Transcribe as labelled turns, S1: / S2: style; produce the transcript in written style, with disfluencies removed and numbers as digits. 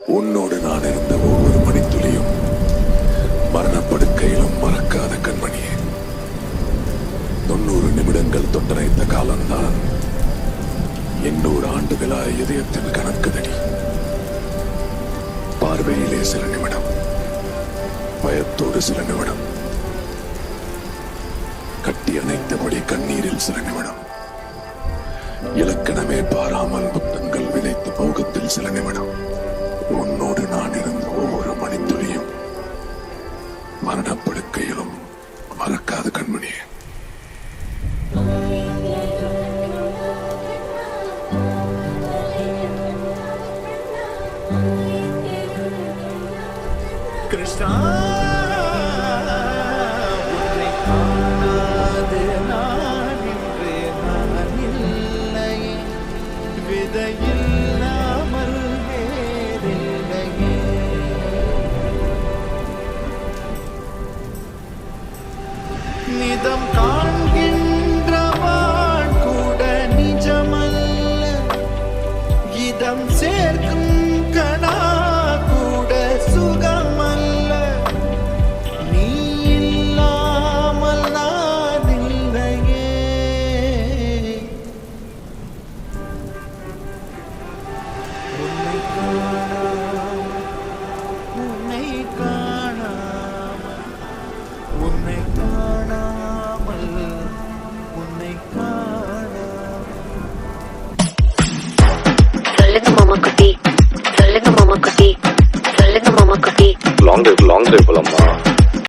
S1: உன்னோடு நான் இருந்த ஒவ்வொரு மணித்துளியும் மரணப்படுக்கையிலும் மறக்காத கண்மணியே. 90 நிமிடங்கள் தொட்டரைத்த காலம்தான் 800 ஆண்டுகளா இதயத்தின் கணக்குதடி. பார்வையிலே சில நிமிடம், பயத்தோடு சில நிமிடம், கட்டி அணைத்தபடி கண்ணீரில் சில நிமிடம், இலக்கணமே பாராமல் புத்தங்கள் விதைத்த போகத்தில் சில நிமிடம். உன்னோடு நான் இருந்த ஒவ்வொரு மணித்துளியும் மரணப்படுக்கையிலும் மறக்காத கண்மணியே.
S2: கிருஷ்ணா காணாது நான் இன்று நான் இல்லை, விதையில்லாமல் வேறில்லையே. நிதம் காண்கின்றவான் கூட நிஜமல்ல, இதம் சேர்க்கும் கணா கூட சுகமல்ல. நீ இல்லாமல் நான் இல்லையே. உன்னை காணாமல், உன்னை காணாமல், உன்னை காணாமல், உன்னை காணாமல்.
S3: சொல்லுங்க மாமா குட்டி, சொல்லுங்க மாமா குட்டி, சொல்லுங்க மாமா குட்டி.
S4: லாங் டிரைவ் போலாமா?